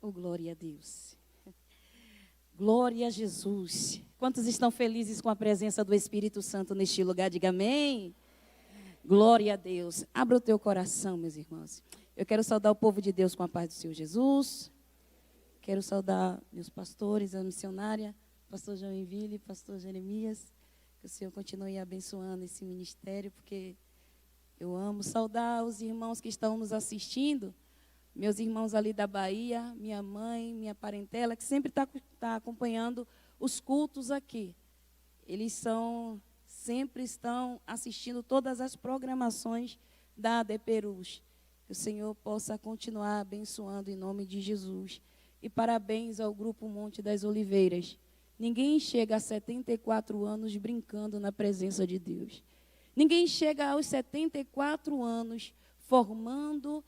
Oh, glória a Deus. Glória a Jesus. Quantos estão felizes com a presença do Espírito Santo neste lugar? Diga amém. Glória a Deus. Abra o teu coração, meus irmãos. Eu quero saudar o povo de Deus com a paz do Senhor Jesus. Quero saudar meus pastores, a missionária, pastor Joinville, pastor Jeremias. Que o Senhor continue abençoando esse ministério, porque eu amo. Saudar os irmãos que estão nos assistindo. Meus irmãos ali da Bahia, minha mãe, minha parentela, que sempre tá acompanhando os cultos aqui. Eles sempre estão assistindo todas as programações da ADPerus. Que o Senhor possa continuar abençoando em nome de Jesus. E parabéns ao Grupo Monte das Oliveiras. Ninguém chega a 74 anos brincando na presença de Deus. Ninguém chega aos 74 anos formando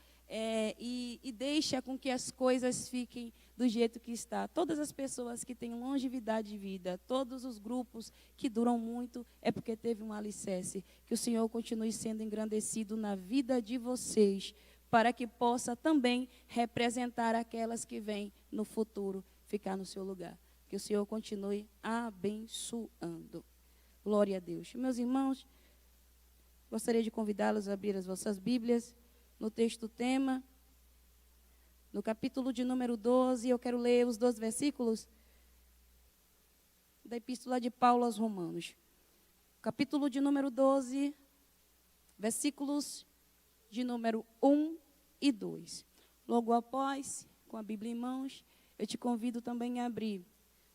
e deixa com que as coisas fiquem do jeito que está. Todas as pessoas que têm longevidade de vida, todos os grupos que duram muito, é porque teve um alicerce. Que o Senhor continue sendo engrandecido na vida de vocês, para que possa também representar aquelas que vêm no futuro ficar no seu lugar. Que o Senhor continue abençoando. Glória a Deus. Meus irmãos, gostaria de convidá-los a abrir as vossas Bíblias no texto tema, no capítulo de número 12, eu quero ler os 2 versículos da Epístola de Paulo aos Romanos. Capítulo de número 12, versículos de número 1 e 2. Logo após, com a Bíblia em mãos, eu te convido também a abrir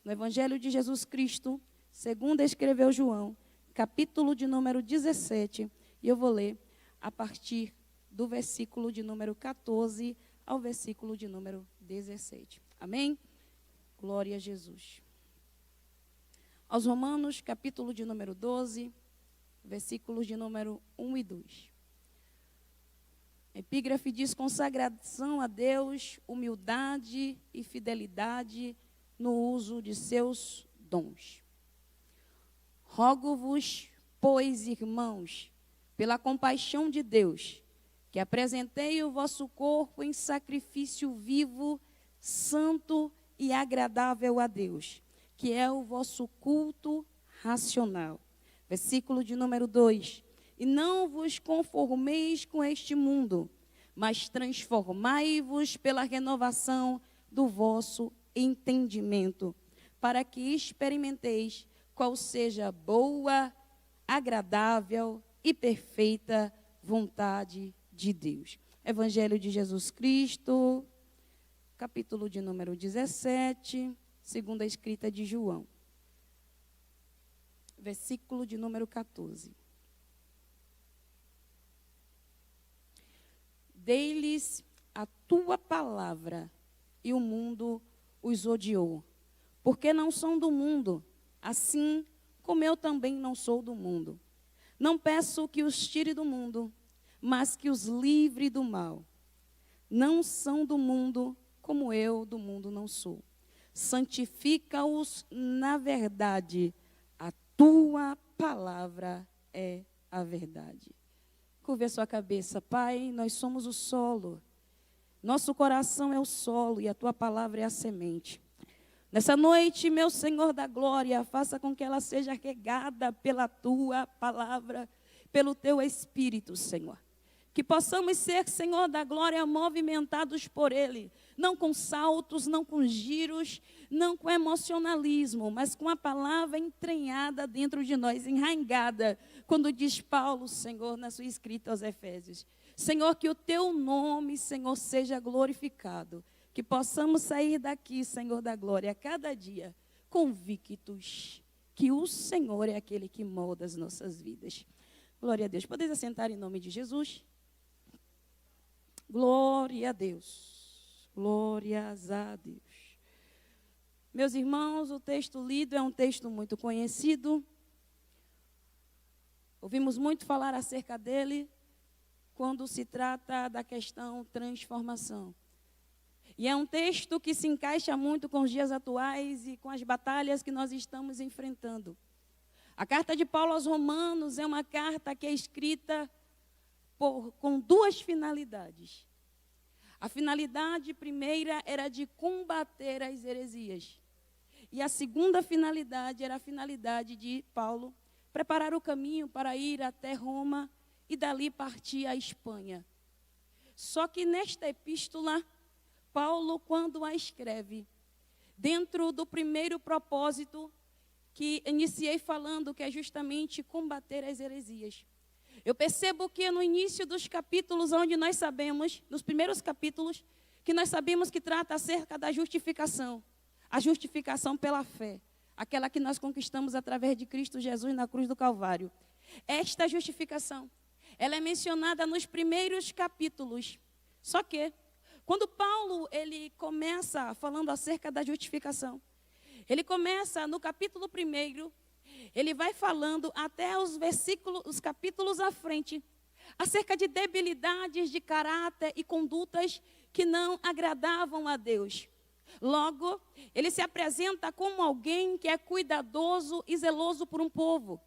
no Evangelho de Jesus Cristo, segundo escreveu João, capítulo de número 17, e eu vou ler a partir do versículo de número 14 ao versículo de número 17. Amém? Glória a Jesus. Aos Romanos, capítulo de número 12, versículos de número 1 e 2. A epígrafe diz: consagração a Deus, humildade e fidelidade no uso de seus dons. Rogo-vos, pois, irmãos, pela compaixão de Deus, que apresentei o vosso corpo em sacrifício vivo, santo e agradável a Deus, que é o vosso culto racional. Versículo de número 2. E não vos conformeis com este mundo, mas transformai-vos pela renovação do vosso entendimento, para que experimenteis qual seja a boa, agradável e perfeita vontade de Deus. Evangelho de Jesus Cristo, capítulo de número 17, segundo a escrita de João, versículo de número 14. Dei-lhes a tua palavra, e o mundo os odiou, porque não são do mundo, assim como eu também não sou do mundo. Não peço que os tire do mundo, mas que os livre do mal. Não são do mundo, como eu do mundo não sou. Santifica-os na verdade. A tua palavra é a verdade. Curve a sua cabeça. Pai, nós somos o solo. Nosso coração é o solo e a tua palavra é a semente. Nessa noite, meu Senhor da glória, faça com que ela seja regada pela tua palavra, pelo teu Espírito, Senhor. Que possamos ser, Senhor da glória, movimentados por Ele, não com saltos, não com giros, não com emocionalismo, mas com a palavra entranhada dentro de nós, enraizada, quando diz Paulo, Senhor, na sua escrita aos Efésios. Senhor, que o teu nome, Senhor, seja glorificado. Que possamos sair daqui, Senhor da glória, a cada dia, convictos que o Senhor é aquele que molda as nossas vidas. Glória a Deus. Podeis assentar em nome de Jesus? Glória a Deus. Glórias a Deus. Meus irmãos, o texto lido é um texto muito conhecido. Ouvimos muito falar acerca dele quando se trata da questão transformação. E é um texto que se encaixa muito com os dias atuais e com as batalhas que nós estamos enfrentando. A carta de Paulo aos Romanos é uma carta que é escrita com duas finalidades. A finalidade primeira era de combater as heresias. E a segunda finalidade era a finalidade de Paulo preparar o caminho para ir até Roma e dali partir à Espanha. Só que nesta epístola, Paulo, quando a escreve, dentro do primeiro propósito que iniciei falando, que é justamente combater as heresias. Eu percebo que no início dos capítulos, onde nós sabemos, nos primeiros capítulos, que nós sabemos que trata acerca da justificação. A justificação pela fé. Aquela que nós conquistamos através de Cristo Jesus na cruz do Calvário. Esta justificação, ela é mencionada nos primeiros capítulos. Só que, quando Paulo ele começa falando acerca da justificação, ele começa no capítulo 1, ele vai falando até os capítulos à frente, acerca de debilidades de caráter e condutas que não agradavam a Deus. Logo, ele se apresenta como alguém que é cuidadoso e zeloso por um povo.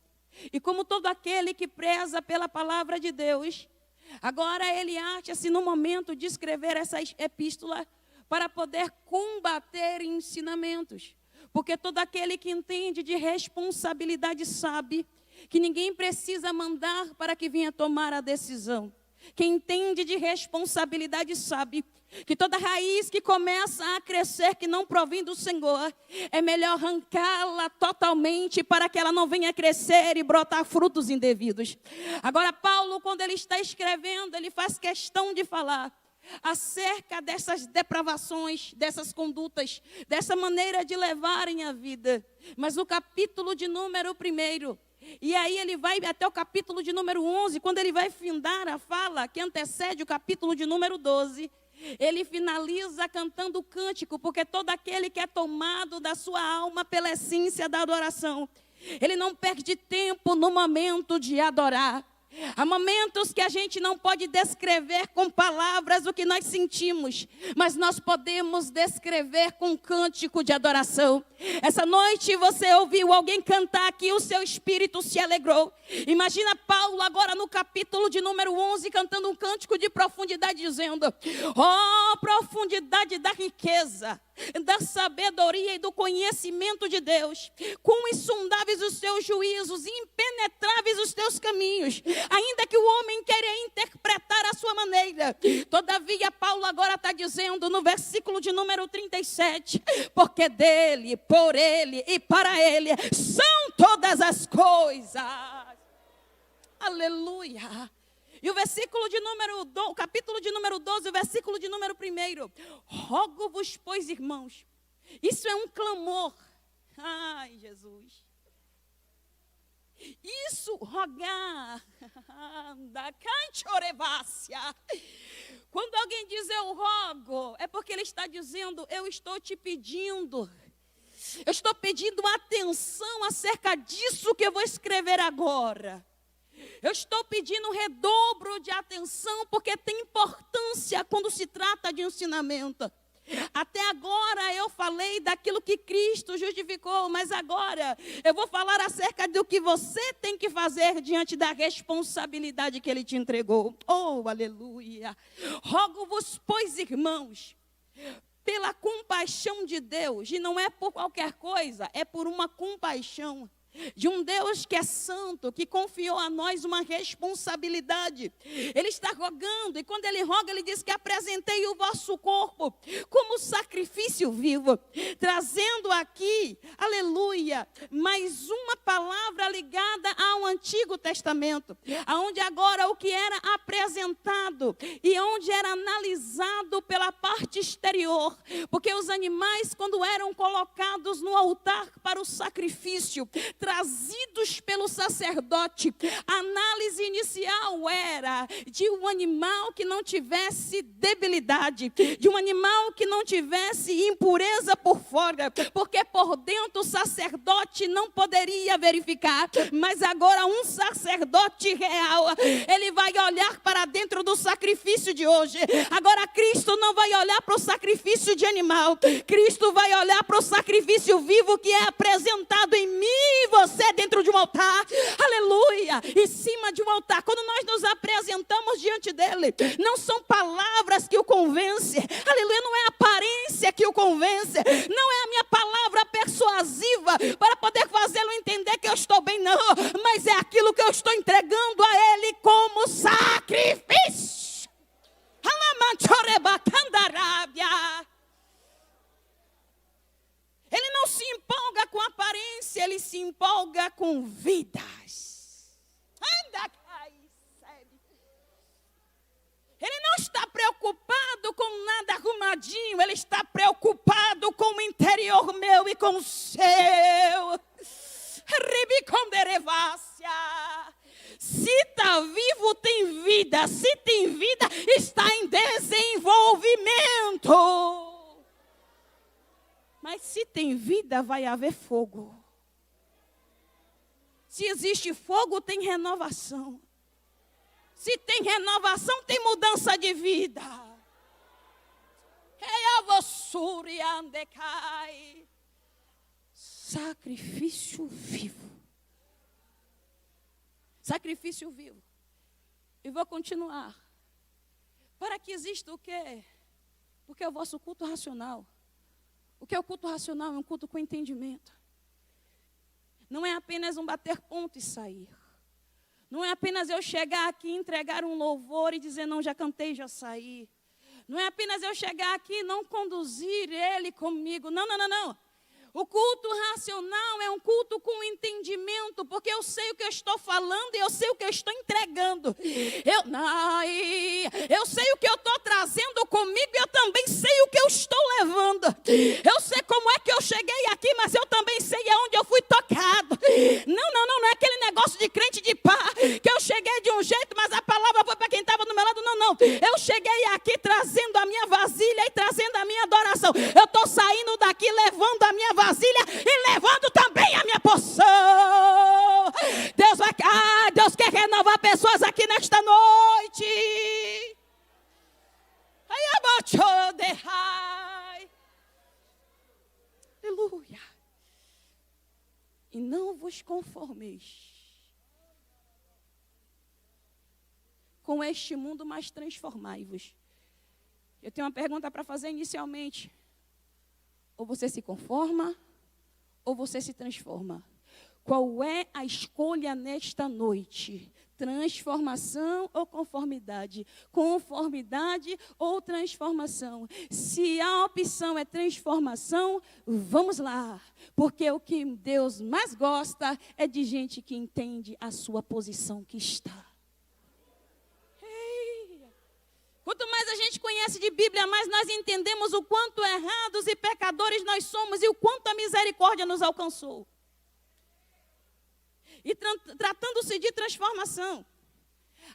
E como todo aquele que preza pela palavra de Deus, agora ele acha-se no momento de escrever essa epístola para poder combater ensinamentos. Porque todo aquele que entende de responsabilidade sabe que ninguém precisa mandar para que venha tomar a decisão. Quem entende de responsabilidade sabe que toda raiz que começa a crescer, que não provém do Senhor, é melhor arrancá-la totalmente para que ela não venha crescer e brotar frutos indevidos. Agora, Paulo, quando ele está escrevendo, ele faz questão de falar acerca dessas depravações, dessas condutas, dessa maneira de levarem a vida. Mas no capítulo de número 1, e aí ele vai até o capítulo de número 11, quando ele vai findar a fala que antecede o capítulo de número 12, ele finaliza cantando o cântico, porque todo aquele que é tomado da sua alma pela essência da adoração, ele não perde tempo no momento de adorar. Há momentos que a gente não pode descrever com palavras o que nós sentimos, mas nós podemos descrever com cântico de adoração. Essa noite você ouviu alguém cantar aqui, o seu espírito se alegrou. Imagina Paulo agora no capítulo de número 11 cantando um cântico de profundidade dizendo: ó, profundidade da riqueza, da sabedoria e do conhecimento de Deus, quão insondáveis os teus juízos, impenetráveis os teus caminhos, ainda que o homem queira interpretar a sua maneira. Todavia Paulo agora está dizendo no versículo de número 37, porque dele, por ele e para ele são todas as coisas. Aleluia. E o versículo de o capítulo de número 12, o versículo de número 1. Rogo-vos, pois, irmãos. Isso é um clamor. Ai, Jesus. Isso, rogar. Da canchorevácia. Quando alguém diz eu rogo, é porque ele está dizendo eu estou te pedindo. Eu estou pedindo atenção acerca disso que eu vou escrever agora. Eu estou pedindo um redobro de atenção, porque tem importância quando se trata de ensinamento. Até agora eu falei daquilo que Cristo justificou, mas agora eu vou falar acerca do que você tem que fazer diante da responsabilidade que Ele te entregou. Oh, aleluia! Rogo-vos, pois, irmãos, pela compaixão de Deus, e não é por qualquer coisa, é por uma compaixão de um Deus que é santo, que confiou a nós uma responsabilidade. Ele está rogando, e quando ele roga, ele diz que apresentei o vosso corpo como sacrifício vivo, trazendo aqui, aleluia, mais uma palavra ligada ao Antigo Testamento, onde agora o que era apresentado e onde era analisado pela parte exterior, porque os animais, quando eram colocados no altar para o sacrifício, trazidos pelo sacerdote, a análise inicial era de um animal que não tivesse debilidade, de um animal que não tivesse impureza por fora, porque por dentro o sacerdote não poderia verificar, mas agora um sacerdote real, ele vai olhar para dentro do sacrifício de hoje. Agora Cristo não vai olhar para o sacrifício de animal, Cristo vai olhar para o sacrifício vivo que é apresentado em mim e você dentro de um altar, aleluia, em cima de um altar. Quando nós nos apresentamos apresentamos diante dele não são palavras que o convencem, aleluia, não é a aparência que o convence, não é a minha palavra persuasiva para poder fazê-lo entender que eu estou bem, não, mas é aquilo que eu estou entregando a ele como sacrifício. Ele não se empolga com aparência, ele se empolga com vidas. Ele não está preocupado com nada arrumadinho, ele está preocupado com o interior meu e com o seu. Se está vivo, tem vida. Se tem vida, está em desenvolvimento. Mas se tem vida, vai haver fogo. Se existe fogo, tem renovação. Se tem renovação, tem mudança de vida. Sacrifício vivo. Sacrifício vivo. E vou continuar. Para que exista o quê? Porque é o vosso culto racional. O que é o culto racional? É um culto com entendimento. Não é apenas um bater ponto e sair. Não é apenas eu chegar aqui e entregar um louvor e dizer, não, já cantei, já saí. Não é apenas eu chegar aqui e não conduzir ele comigo. Não, não, não, não. O culto racional é um culto com entendimento, porque eu sei o que eu estou falando e eu sei o que eu estou entregando. Eu sei o que eu estou trazendo comigo e eu também sei o que eu estou levando. Eu sei como é que eu cheguei aqui, mas eu também sei aonde eu fui tocado. Não é aquele negócio de crente de pá, que eu cheguei de um jeito, mas a palavra foi para quem estava do meu lado. Não. Eu cheguei aqui trazendo a minha vasilha e trazendo a minha adoração. Eu estou saindo daqui levando a minha vasilha e levando também a minha porção. Deus quer renovar pessoas aqui nesta noite. Aleluia. E não vos conformeis com este mundo, mas transformai-vos. Eu tenho uma pergunta para fazer inicialmente. Ou você se conforma, ou você se transforma. Qual é a escolha nesta noite? Transformação ou conformidade? Conformidade ou transformação? Se a opção é transformação, vamos lá. Porque o que Deus mais gosta é de gente que entende a sua posição que está. Quanto mais a gente conhece de Bíblia, mais nós entendemos o quanto errados e pecadores nós somos e o quanto a misericórdia nos alcançou. E tratando-se de transformação,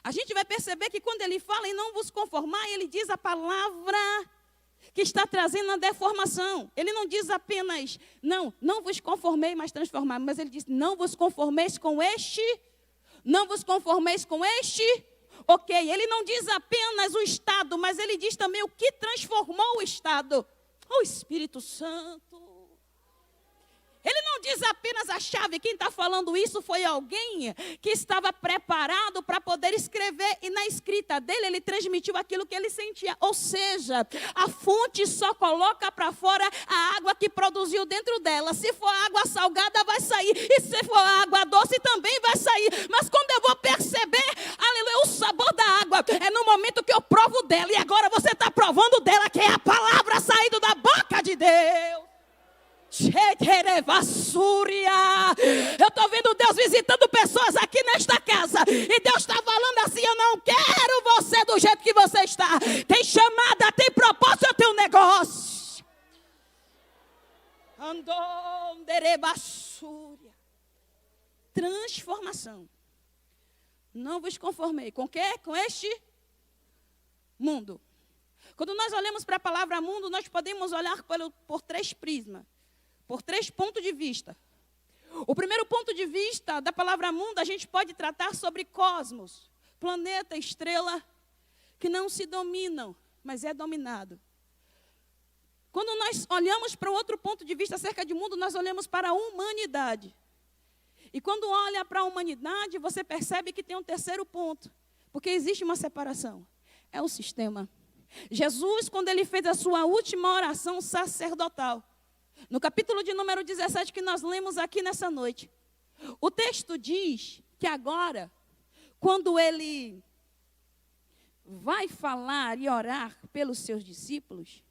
a gente vai perceber que quando ele fala em não vos conformar, ele diz a palavra que está trazendo a deformação. Ele não diz apenas, não vos conformei, mas transformar. Mas ele diz, não vos conformeis com este, não vos conformeis com este. Ok, ele não diz apenas o estado, mas ele diz também o que transformou o estado. O Espírito Santo. Ele não diz apenas a chave. Quem está falando isso foi alguém que estava preparado para poder escrever. E na escrita dele, ele transmitiu aquilo que ele sentia. Ou seja, a fonte só coloca para fora a água que produziu dentro dela. Se for água salgada, vai sair. E se for água doce, também vai sair. Mas quando eu vou perceber, aleluia, o sabor da água é no momento que eu provo dela. E agora você está provando dela, que é a palavra saindo da boca de Deus. Eu estou vendo Deus visitando pessoas aqui nesta casa. E Deus está falando assim, eu não quero você do jeito que você está. Tem chamada, tem propósito, tem um negócio. Transformação. Não vos conformei. Com o quê? Com este mundo. Quando nós olhamos para a palavra mundo, nós podemos olhar por três prismas. Por três pontos de vista. O primeiro ponto de vista da palavra mundo, a gente pode tratar sobre cosmos, planeta, estrela, que não se dominam, mas é dominado. Quando nós olhamos para outro ponto de vista acerca de mundo, nós olhamos para a humanidade. E quando olha para a humanidade, você percebe que tem um terceiro ponto. Porque existe uma separação. É o sistema. Jesus, quando ele fez a sua última oração sacerdotal, no capítulo de número 17 que nós lemos aqui nessa noite, o texto diz que agora, quando ele vai falar e orar pelos seus discípulos,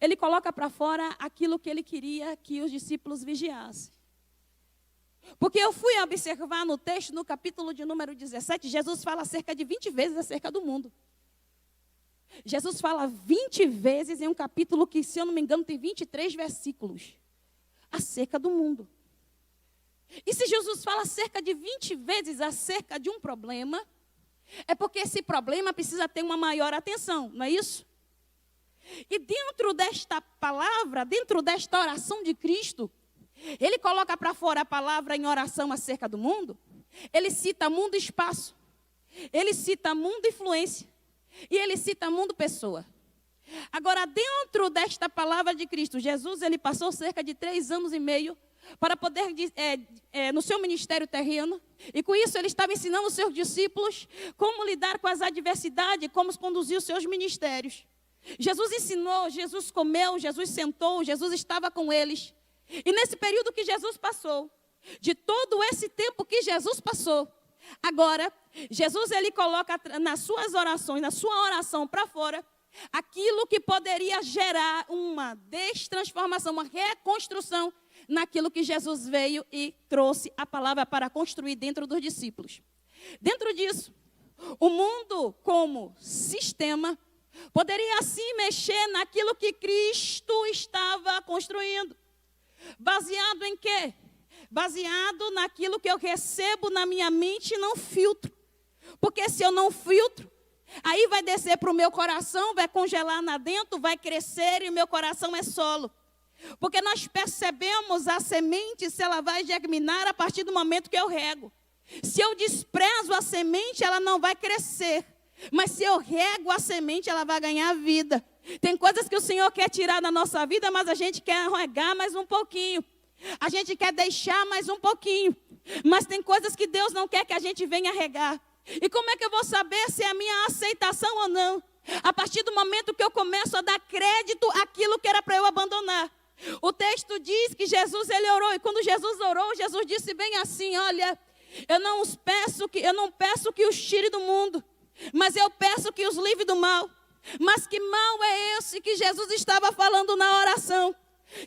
ele coloca para fora aquilo que ele queria que os discípulos vigiassem. Porque eu fui observar no texto, no capítulo de número 17, Jesus fala cerca de 20 vezes acerca do mundo. Jesus fala 20 vezes em um capítulo que, se eu não me engano, tem 23 versículos acerca do mundo. E se Jesus fala cerca de 20 vezes acerca de um problema, é porque esse problema precisa ter uma maior atenção, não é isso? E dentro desta palavra, dentro desta oração de Cristo, ele coloca para fora a palavra em oração acerca do mundo, ele cita mundo e espaço, ele cita mundo e influência, e ele cita mundo pessoa. Agora, dentro desta palavra de Cristo, Jesus, ele passou cerca de 3 anos e meio para poder, no seu ministério terreno, e com isso ele estava ensinando os seus discípulos como lidar com as adversidades, como conduzir os seus ministérios. Jesus ensinou, Jesus comeu, Jesus sentou, Jesus estava com eles. E nesse período que Jesus passou, de todo esse tempo que Jesus passou, agora, Jesus ele coloca nas suas orações, na sua oração para fora, aquilo que poderia gerar uma destransformação, uma reconstrução naquilo que Jesus veio e trouxe a palavra para construir dentro dos discípulos. Dentro disso, o mundo como sistema poderia assim mexer naquilo que Cristo estava construindo. Baseado em quê? Baseado naquilo que eu recebo na minha mente e não filtro. Porque se eu não filtro, aí vai descer para o meu coração, vai congelar lá dentro, vai crescer e o meu coração é solo. Porque nós percebemos a semente se ela vai germinar a partir do momento que eu rego. Se eu desprezo a semente, ela não vai crescer. Mas se eu rego a semente, ela vai ganhar vida. Tem coisas que o Senhor quer tirar da nossa vida, mas a gente quer regar mais um pouquinho. A gente quer deixar mais um pouquinho. Mas tem coisas que Deus não quer que a gente venha regar. E como é que eu vou saber se é a minha aceitação ou não? A partir do momento que eu começo a dar crédito àquilo que era para eu abandonar. O texto diz que Jesus ele orou. E quando Jesus orou, Jesus disse bem assim: olha, eu não peço que os tire do mundo, mas eu peço que os livre do mal. Mas que mal é esse que Jesus estava falando na oração?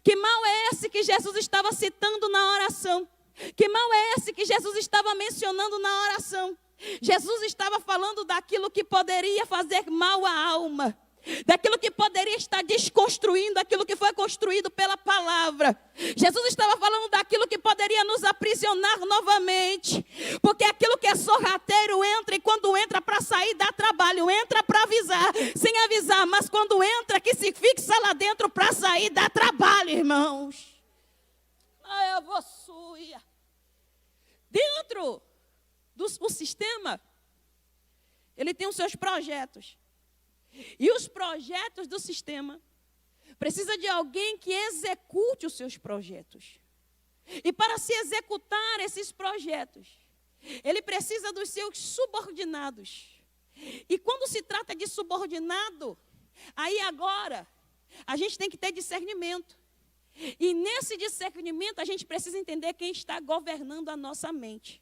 Que mal é esse que Jesus estava citando na oração? Que mal é esse que Jesus estava mencionando na oração? Jesus estava falando daquilo que poderia fazer mal à alma, daquilo que poderia estar desconstruindo aquilo que foi construído pela palavra. Jesus estava falando daquilo que poderia nos aprisionar novamente, porque aquilo que é sorrateiro entra, e quando entra para sair dá trabalho, entra para avisar, sem avisar, mas quando entra que se fixa lá dentro para sair dá trabalho, irmãos. Eu vou suia. Dentro do sistema, ele tem os seus projetos. E os projetos do sistema precisa de alguém que execute os seus projetos. E para se executar esses projetos, ele precisa dos seus subordinados. E quando se trata de subordinado, aí agora a gente tem que ter discernimento. E nesse discernimento a gente precisa entender quem está governando a nossa mente.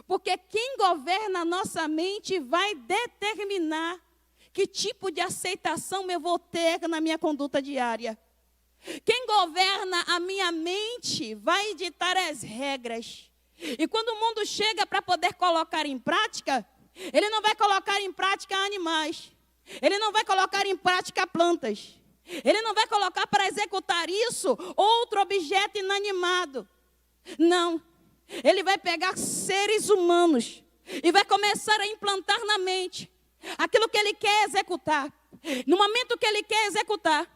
Porque quem governa a nossa mente vai determinar que tipo de aceitação eu vou ter na minha conduta diária. Quem governa a minha mente vai ditar as regras. E quando o mundo chega para poder colocar em prática, ele não vai colocar em prática animais. Ele não vai colocar em prática plantas. Ele não vai colocar para executar isso outro objeto inanimado. Não. Ele vai pegar seres humanos e vai começar a implantar na mente aquilo que ele quer executar. No momento que ele quer executar,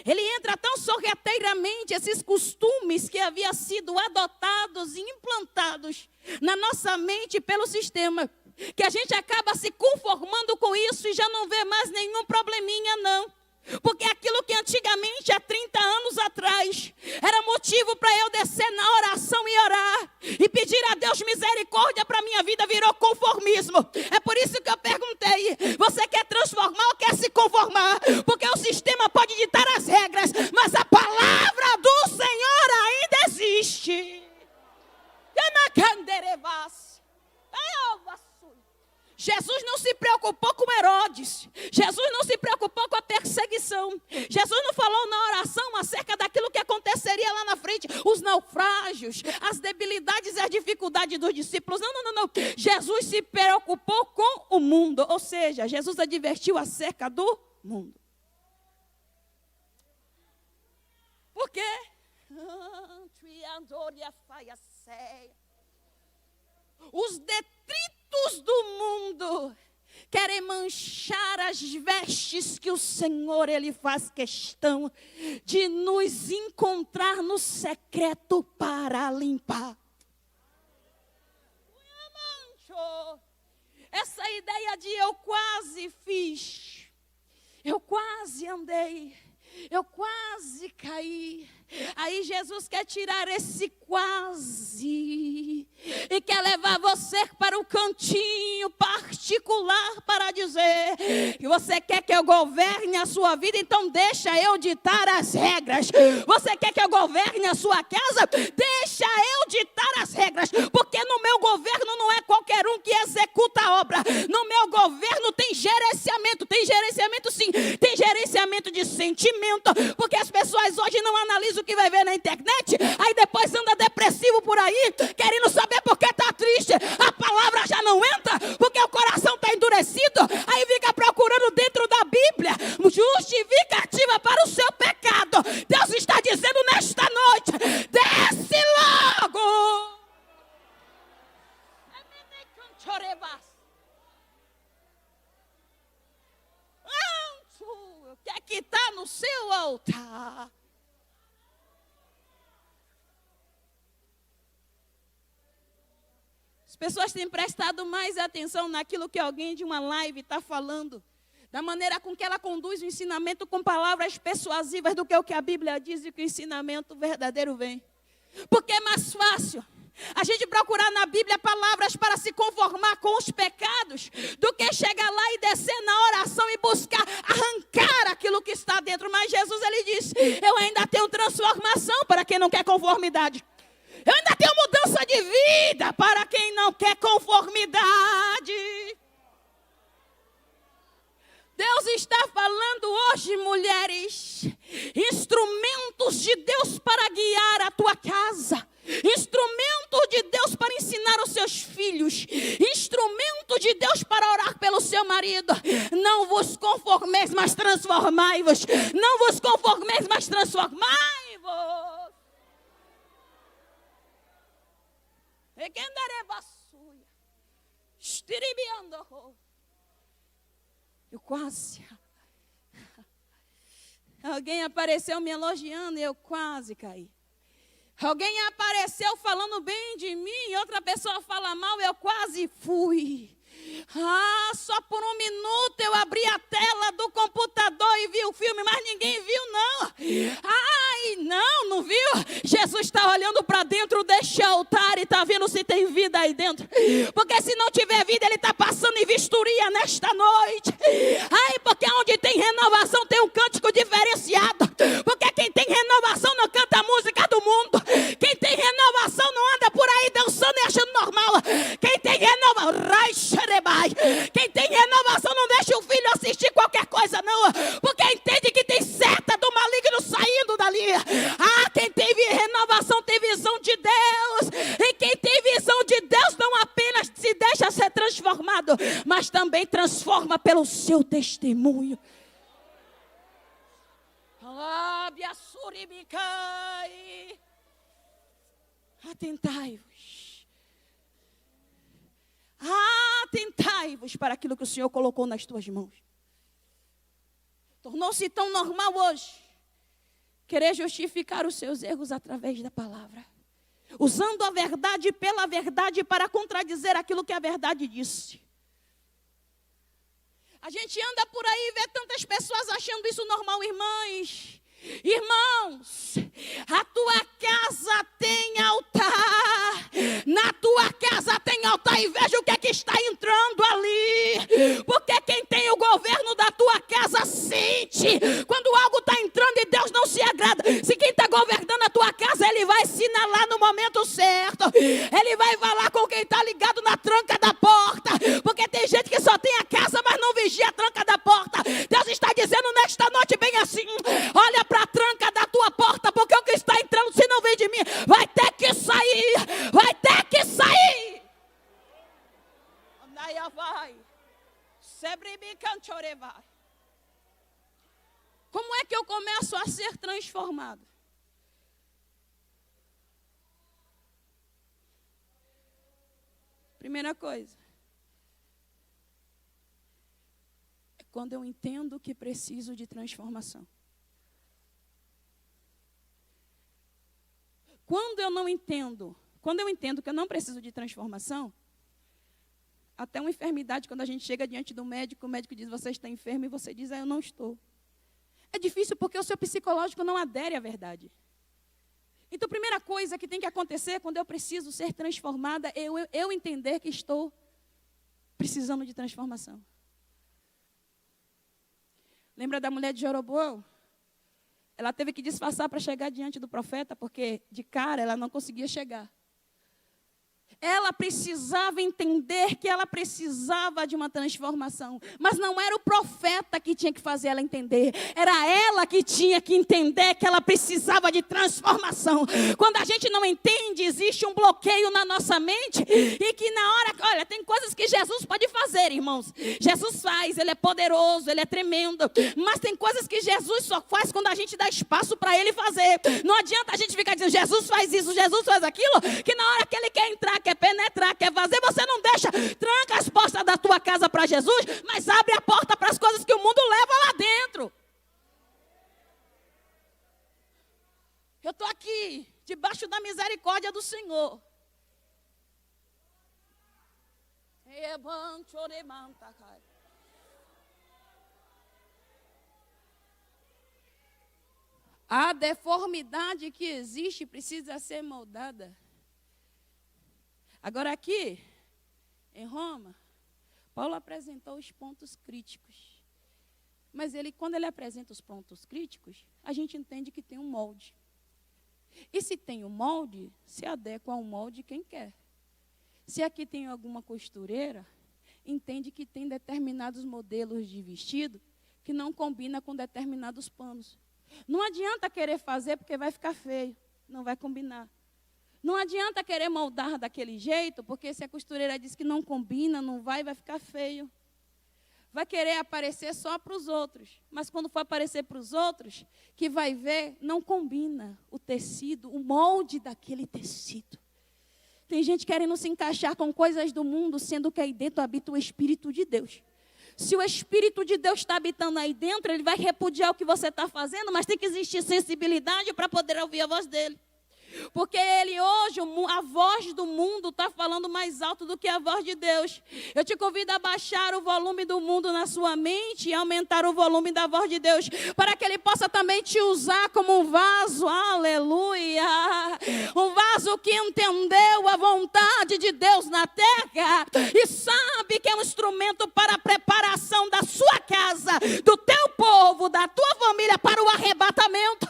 ele entra tão sorrateiramente esses costumes que haviam sido adotados e implantados na nossa mente pelo sistema, que a gente acaba se conformando com isso e já não vê mais nenhum probleminha, não. Porque aquilo que antigamente, há 30 anos atrás, era motivo para eu descer na oração e orar, e pedir a Deus misericórdia para a minha vida, virou conformismo. É por isso que eu pergunto TI. Você quer transformar ou quer se conformar? Porque o sistema pode ditar as regras, mas a palavra do Senhor ainda existe. Jesus não se preocupou com Herodes. Jesus não se preocupou com a perseguição. Jesus não falou na oração acerca daquilo que aconteceria lá na frente. Os naufrágios, as debilidades e as dificuldades dos discípulos. Não. Jesus se preocupou com o mundo. Ou seja, Jesus advertiu acerca do mundo. Por quê? Os detritos do mundo querem manchar as vestes que o Senhor, Ele faz questão de nos encontrar no secreto para limpar. Essa ideia de eu quase fiz, eu quase andei, eu quase caí. Aí Jesus quer tirar esse quase e quer levar você para o cantinho particular para dizer que você quer que eu governe a sua vida, então deixa eu ditar as regras. Você quer que eu governe a sua casa? Deixa eu ditar as regras, porque no meu governo não é qualquer um que executa a obra. No meu governo tem gerenciamento sim, tem gerenciamento de sentimento, porque as pessoas hoje não analisam o que vai ver na internet, aí depois anda depressivo por aí, querendo saber por que está triste. A palavra já não entra, porque o coração está endurecido, aí fica procurando dentro da Bíblia justificativa para o seu pecado. Deus está dizendo nesta noite: desce logo. O que é que está no seu altar? As pessoas têm prestado mais atenção naquilo que alguém de uma live está falando, da maneira com que ela conduz o ensinamento com palavras persuasivas, do que o que a Bíblia diz e que o ensinamento verdadeiro vem. Porque é mais fácil a gente procurar na Bíblia palavras para se conformar com os pecados, do que chegar lá e descer na oração e buscar arrancar aquilo que está dentro. Mas Jesus, Ele disse: eu ainda tenho transformação para quem não quer conformidade. Eu ainda tenho mudança de vida para quem não quer conformidade. Deus está falando hoje, mulheres, instrumentos de Deus para guiar a tua casa, instrumento de Deus para ensinar os seus filhos, instrumento de Deus para orar pelo seu marido. Não vos conformeis, mas transformai-vos. Não vos conformeis, mas transformai-vos. Eu quase. Alguém apareceu me elogiando e eu quase caí. Alguém apareceu falando bem de mim, outra pessoa fala mal, eu quase fui. Só por um minuto eu abri a tela do computador e vi o filme, mas ninguém viu não. Não viu? Jesus está olhando para dentro deste altar e está vendo se tem vida aí dentro. Porque se não tiver vida, Ele está passando em vistoria nesta noite. Porque onde tem renovação tem um cântico diferenciado. Porque quem tem renovação não canta a música do mundo. Quem tem renovação não anda por aí dançando e achando normal. Quem tem renovação não deixa o filho assistir qualquer coisa não, porque entende que tem seta do maligno saindo dali. Quem tem renovação tem visão de Deus, e quem tem visão de Deus não apenas se deixa ser transformado, mas também transforma pelo seu testemunho. Atentai-vos para aquilo que o Senhor colocou nas tuas mãos. Tornou-se tão normal hoje querer justificar os seus erros através da palavra, usando a verdade pela verdade para contradizer aquilo que a verdade disse. A gente anda por aí e vê tantas pessoas achando isso normal, irmãs. Irmãos, a tua casa tem altar. Na tua casa tem altar, e veja o que é que está entrando ali. Porque governo da tua casa sente quando algo está entrando e Deus não se agrada. Se quem está governando a tua casa, ele vai assinalar no momento certo. Ele vai falar com quem está ligado na tranca da porta. Porque tem gente que só tem a casa, mas não vigia a tranca da porta. Deus está dizendo nesta noite bem assim: olha para a tranca da tua porta, porque o que está entrando, se não vem de mim, vai ter que sair. Vai ter que sair. Como é que eu começo a ser transformado? Primeira coisa, é quando eu entendo que preciso de transformação. Quando eu entendo que eu não preciso de transformação, até uma enfermidade, quando a gente chega diante do médico, o médico diz: você está enfermo, e você diz: eu não estou. É difícil porque o seu psicológico não adere à verdade. Então, a primeira coisa que tem que acontecer quando eu preciso ser transformada é eu entender que estou precisando de transformação. Lembra da mulher de Jeroboão? Ela teve que disfarçar para chegar diante do profeta, porque de cara ela não conseguia chegar. Ela precisava entender que ela precisava de uma transformação. Mas não era o profeta que tinha que fazer ela entender. Era ela que tinha que entender que ela precisava de transformação. Quando a gente não entende, existe um bloqueio na nossa mente. E que na hora... Olha, tem coisas que Jesus pode fazer, irmãos. Jesus faz, ele é poderoso, ele é tremendo. Mas tem coisas que Jesus só faz quando a gente dá espaço para ele fazer. Não adianta a gente ficar dizendo: Jesus faz isso, Jesus faz aquilo. Que na hora que ele quer entrar, quer penetrar, quer fazer, você não deixa. Tranca as portas da tua casa para Jesus, mas abre a porta para as coisas que o mundo leva lá dentro. Eu estou aqui, debaixo da misericórdia do Senhor. A deformidade que existe precisa ser moldada. Agora aqui, em Roma, Paulo apresentou os pontos críticos. Mas quando ele apresenta os pontos críticos, a gente entende que tem um molde. E se tem um molde, se adequa ao molde quem quer. Se aqui tem alguma costureira, entende que tem determinados modelos de vestido que não combina com determinados panos. Não adianta querer fazer porque vai ficar feio, não vai combinar. Não adianta querer moldar daquele jeito, porque se a costureira diz que não combina, não vai ficar feio. Vai querer aparecer só para os outros. Mas quando for aparecer para os outros, que vai ver, não combina o tecido, o molde daquele tecido. Tem gente querendo se encaixar com coisas do mundo, sendo que aí dentro habita o Espírito de Deus. Se o Espírito de Deus está habitando aí dentro, ele vai repudiar o que você está fazendo, mas tem que existir sensibilidade para poder ouvir a voz dele. Porque hoje, a voz do mundo está falando mais alto do que a voz de Deus. Eu te convido a baixar o volume do mundo na sua mente e aumentar o volume da voz de Deus, para que ele possa também te usar como um vaso, aleluia. Um vaso que entendeu a vontade de Deus na terra e sabe que é um instrumento para a preparação da sua casa, do teu povo, da tua família para o arrebatamento.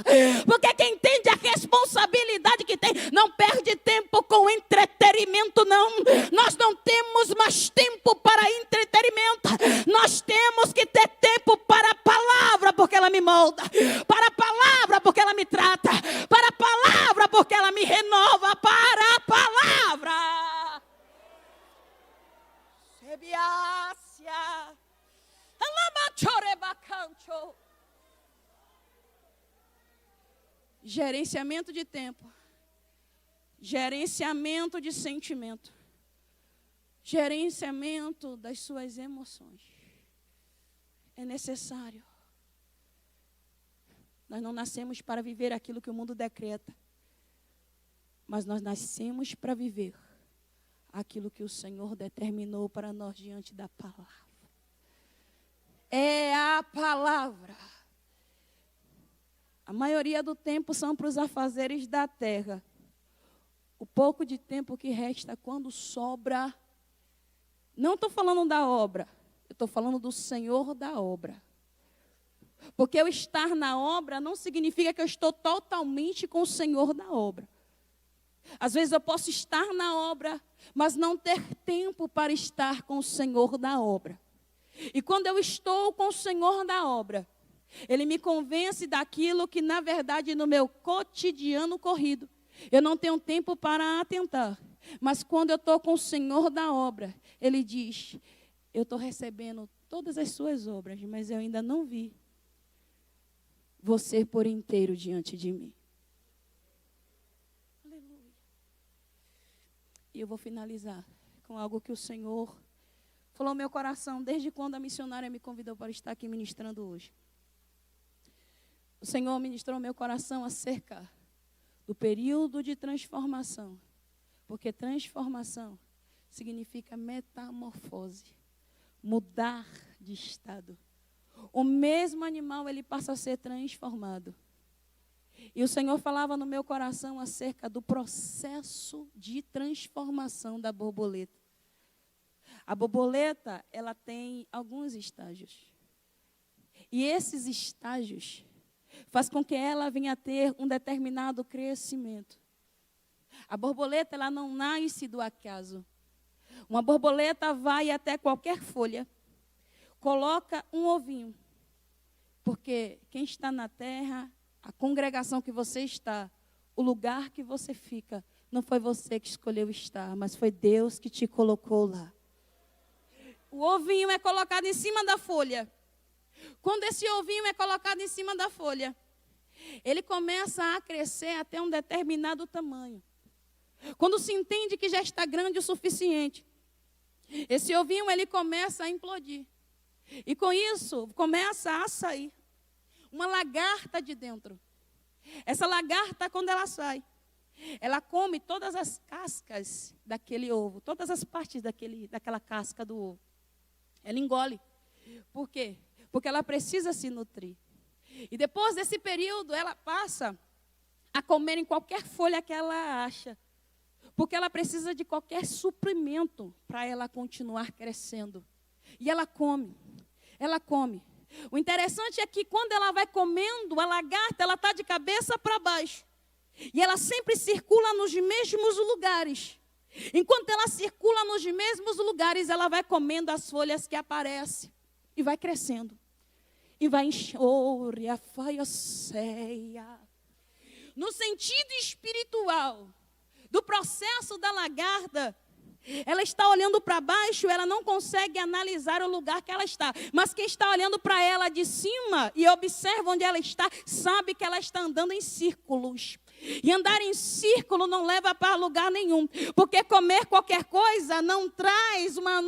Porque quem entende a responsabilidade que tem, não perde tempo com entretenimento, não. Nós não temos mais tempo para entretenimento. Nós temos que ter tempo para a palavra, porque ela me molda. Para a palavra, porque ela me trata. Para a palavra, porque ela me renova. Para a palavra. Sebiácia. Gerenciamento de tempo. Gerenciamento de sentimento. Gerenciamento das suas emoções. É necessário. Nós não nascemos para viver aquilo que o mundo decreta. Mas nós nascemos para viver aquilo que o Senhor determinou para nós diante da palavra. É a palavra. A maioria do tempo são para os afazeres da terra. O pouco de tempo que resta, quando sobra, não estou falando da obra, eu estou falando do Senhor da obra. Porque eu estar na obra não significa que eu estou totalmente com o Senhor da obra. Às vezes eu posso estar na obra, mas não ter tempo para estar com o Senhor da obra. E quando eu estou com o Senhor da obra, Ele me convence daquilo que, na verdade, no meu cotidiano corrido, eu não tenho tempo para atentar. Mas quando eu estou com o Senhor da obra, Ele diz, eu estou recebendo todas as suas obras, mas eu ainda não vi você por inteiro diante de mim. Aleluia. E eu vou finalizar com algo que o Senhor falou no meu coração desde quando a missionária me convidou para estar aqui ministrando hoje. O Senhor ministrou meu coração acerca do período de transformação. Porque transformação significa metamorfose, mudar de estado. O mesmo animal, ele passa a ser transformado. E o Senhor falava no meu coração acerca do processo de transformação da borboleta. A borboleta, ela tem alguns estágios. E esses estágios faz com que ela venha a ter um determinado crescimento. A borboleta, ela não nasce do acaso. Uma borboleta vai até qualquer folha, coloca um ovinho. Porque quem está na terra, a congregação que você está, o lugar que você fica, não foi você que escolheu estar, mas foi Deus que te colocou lá. O ovinho é colocado em cima da folha. Quando esse ovinho é colocado em cima da folha, ele começa a crescer até um determinado tamanho. Quando se entende que já está grande o suficiente, esse ovinho ele começa a implodir. E com isso, começa a sair uma lagarta de dentro. Essa lagarta, quando ela sai, ela come todas as cascas daquele ovo, todas as partes daquela casca do ovo. Ela engole. Por quê? Porque ela precisa se nutrir. E depois desse período, ela passa a comer em qualquer folha que ela acha. Porque ela precisa de qualquer suprimento para ela continuar crescendo. E ela come. Ela come. O interessante é que quando ela vai comendo, a lagarta, ela está de cabeça para baixo. E ela sempre circula nos mesmos lugares. Enquanto ela circula nos mesmos lugares, ela vai comendo as folhas que aparecem. E vai crescendo. E vai no sentido espiritual do processo da lagarta, ela está olhando para baixo, ela não consegue analisar o lugar que ela está. Mas quem está olhando para ela de cima e observa onde ela está, sabe que ela está andando em círculos. E andar em círculo não leva para lugar nenhum. Porque comer qualquer coisa não traz uma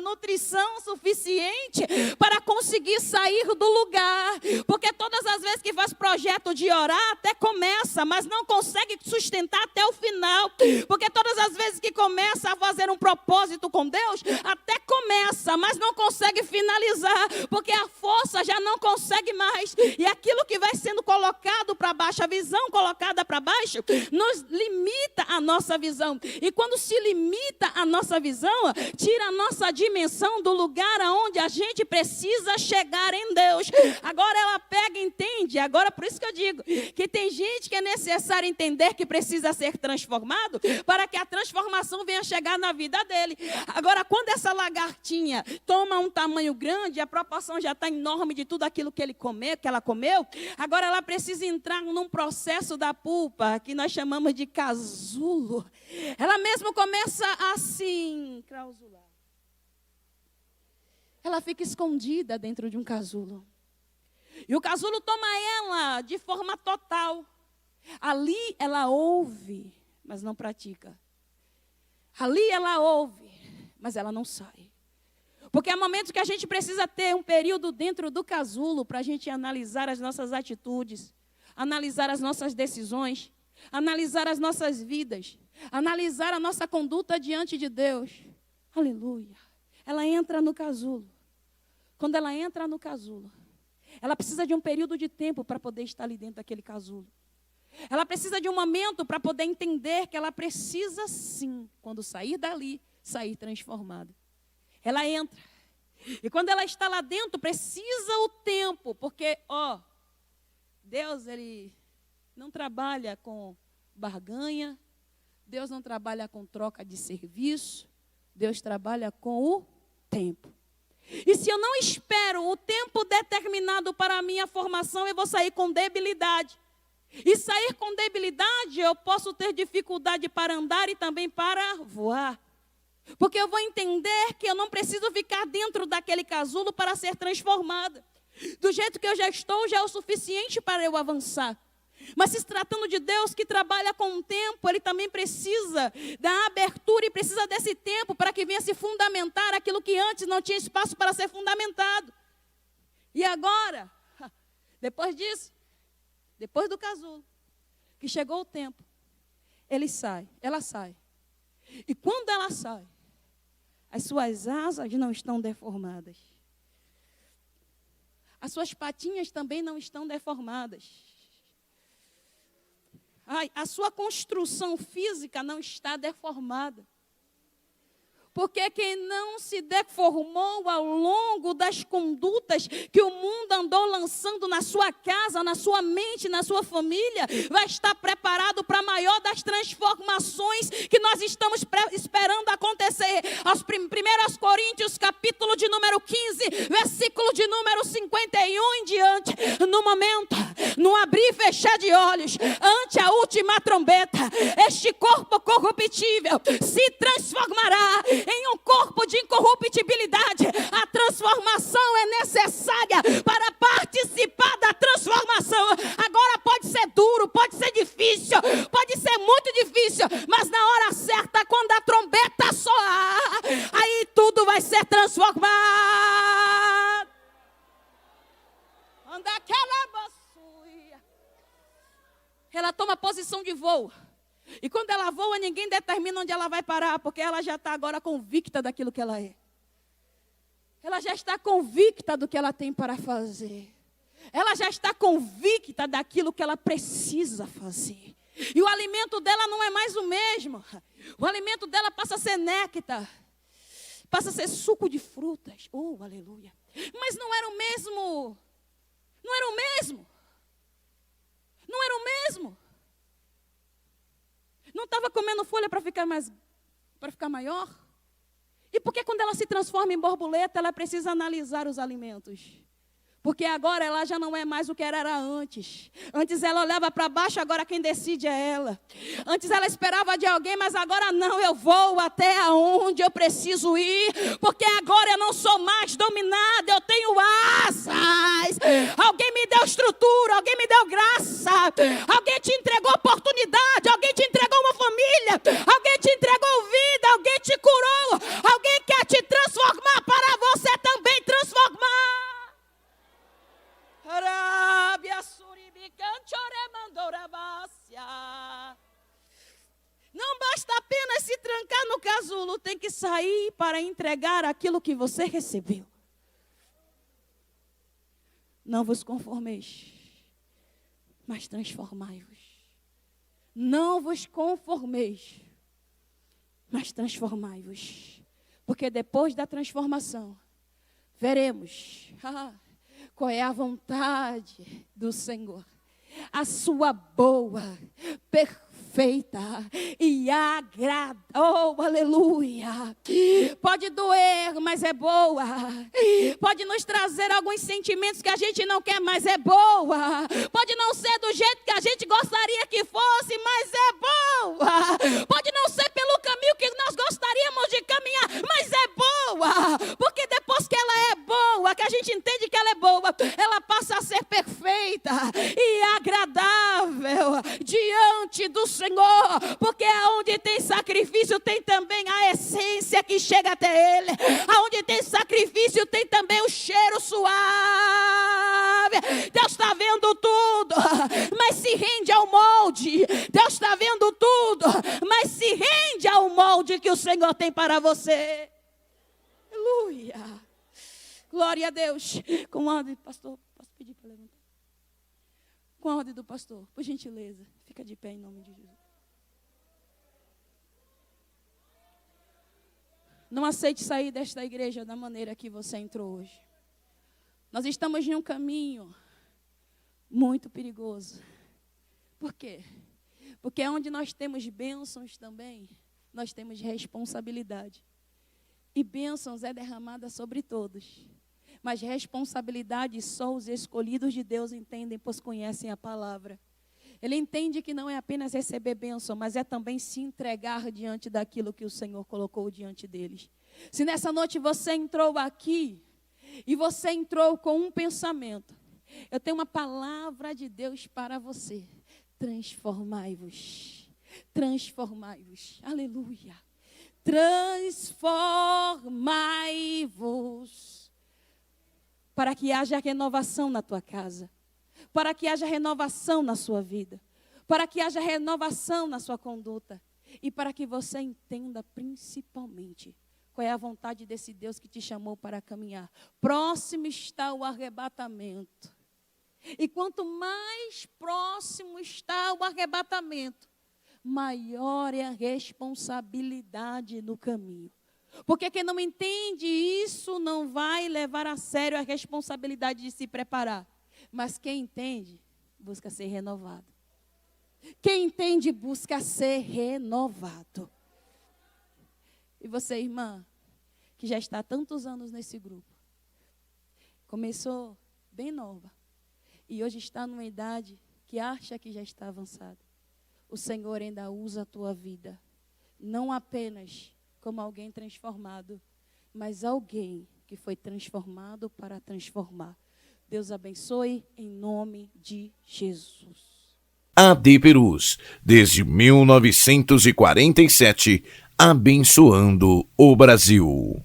nutrição suficiente para conseguir sair do lugar. Porque todas as vezes que faz projeto de orar, até começa, mas não consegue sustentar até o final. Porque todas as vezes que começa a fazer um propósito com Deus, até começa, mas não consegue finalizar. Porque a força já não consegue mais. E aquilo que vai sendo colocado para baixo, a visão colocada para baixo, nos limita a nossa visão. E quando se limita a nossa visão, tira a nossa dimensão do lugar aonde a gente precisa chegar em Deus. Agora ela pega e entende. Agora por isso que eu digo que tem gente que é necessário entender que precisa ser transformado para que a transformação venha chegar na vida dele. Agora quando essa lagartinha toma um tamanho grande, a proporção já está enorme de tudo aquilo que ela comeu, agora ela precisa entrar num processo da pulpa, que nós chamamos de casulo. Ela mesmo começa a se enclausular. Ela fica escondida dentro de um casulo. E o casulo toma ela de forma total. Ali ela ouve, mas não pratica. Ali ela ouve, mas ela não sai. Porque há momentos que a gente precisa ter um período dentro do casulo para a gente analisar as nossas atitudes, analisar as nossas decisões, analisar as nossas vidas, analisar a nossa conduta diante de Deus. Aleluia. Ela entra no casulo. Quando ela entra no casulo, ela precisa de um período de tempo para poder estar ali dentro daquele casulo. Ela precisa de um momento para poder entender que ela precisa sim, quando sair dali, sair transformada. Ela entra. E quando ela está lá dentro, precisa o tempo, porque, Deus, Ele não trabalha com barganha, Deus não trabalha com troca de serviço, Deus trabalha com o tempo. E se eu não espero o tempo determinado para a minha formação, eu vou sair com debilidade. E sair com debilidade, eu posso ter dificuldade para andar e também para voar. Porque eu vou entender que eu não preciso ficar dentro daquele casulo para ser transformada. Do jeito que eu já estou, já é o suficiente para eu avançar. Mas se tratando de Deus que trabalha com o tempo, Ele também precisa da abertura e precisa desse tempo para que venha se fundamentar aquilo que antes não tinha espaço para ser fundamentado. E agora, depois disso, depois do casulo, que chegou o tempo, ela sai. E quando ela sai, as suas asas não estão deformadas. As suas patinhas também não estão deformadas. A sua construção física não está deformada. Porque quem não se deformou ao longo das condutas que o mundo andou lançando na sua casa, na sua mente, na sua família, vai estar preparado para a maior das transformações que nós estamos esperando acontecer. Aos 1 Coríntios, capítulo de número 15, versículo de número 51 em diante. No momento, no abrir e fechar de olhos, ante a última trombeta, este corpo corruptível se transformará em um corpo de incorruptibilidade. A transformação é necessária para participar da transformação. Agora pode ser duro, pode ser difícil, pode ser muito difícil, mas na hora certa, quando a trombeta soar, aí tudo vai ser transformado. Ela toma posição de voo. E quando ela voa, ninguém determina onde ela vai parar, porque ela já está agora convicta daquilo que ela é. Ela já está convicta do que ela tem para fazer. Ela já está convicta daquilo que ela precisa fazer. E o alimento dela não é mais o mesmo. O alimento dela passa a ser néctar. Passa a ser suco de frutas. Oh, aleluia. Mas não era o mesmo. Não era o mesmo. Não era o mesmo. Não estava comendo folha para ficar maior? E por que quando ela se transforma em borboleta, ela precisa analisar os alimentos? Porque agora ela já não é mais o que era antes. Antes ela olhava para baixo, agora quem decide é ela. Antes ela esperava de alguém, mas agora não, eu vou até onde eu preciso ir. Porque agora eu não sou mais dominada, eu tenho asas. Alguém me deu estrutura, alguém me deu graça. Alguém te entregou oportunidade, alguém te entregou uma família. Alguém te entregou vida, alguém te curou. Alguém quer te transformar para você também transformar. Não basta apenas se trancar no casulo, tem que sair para entregar aquilo que você recebeu. Não vos conformeis, mas transformai-vos. Não vos conformeis, mas transformai-vos. Porque depois da transformação, veremos qual é a vontade do Senhor. A sua boa, perfeita e agradável. Oh, aleluia. Pode doer, mas é boa. Pode nos trazer alguns sentimentos que a gente não quer, mas é boa. Pode não ser do jeito que a gente gostaria que fosse, mas é boa. Pode não ser pelo caminho que nós gostaríamos de caminhar, mas é boa. Porque depois que ela é boa, que a gente entende que ela é boa, ela passa a ser perfeita e agradável diante do Senhor. Porque aonde tem sacrifício, tem também a essência que chega até Ele. Aonde tem sacrifício, tem também o cheiro suave. Deus está vendo tudo, mas se rende ao molde. Deus está vendo tudo, mas se rende ao molde que o Senhor tem para você. Aleluia. Glória a Deus. Com a ordem, pastor, posso pedir para levantar? Com a ordem do pastor, por gentileza, fica de pé em nome de Jesus. Não aceite sair desta igreja da maneira que você entrou hoje. Nós estamos em um caminho muito perigoso. Por quê? Porque onde nós temos bênçãos também, nós temos responsabilidade. E bênçãos é derramada sobre todos. Mas responsabilidade só os escolhidos de Deus entendem, pois conhecem a palavra. Ele entende que não é apenas receber bênção, mas é também se entregar diante daquilo que o Senhor colocou diante deles. Se nessa noite você entrou aqui, e você entrou com um pensamento, eu tenho uma palavra de Deus para você. Transformai-vos. Transformai-vos. Aleluia. Transformai-vos. Para que haja renovação na tua casa. Para que haja renovação na sua vida. Para que haja renovação na sua conduta. E para que você entenda principalmente qual é a vontade desse Deus que te chamou para caminhar. Próximo está o arrebatamento. E quanto mais próximo está o arrebatamento, maior é a responsabilidade no caminho. Porque quem não entende isso não vai levar a sério a responsabilidade de se preparar. Mas quem entende, busca ser renovado. Quem entende, busca ser renovado. E você, irmã, que já está há tantos anos nesse grupo, começou bem nova, e hoje está numa idade que acha que já está avançada. O Senhor ainda usa a tua vida, não apenas como alguém transformado, mas alguém que foi transformado para transformar. Deus abençoe em nome de Jesus. AD Perus, desde 1947, abençoando o Brasil.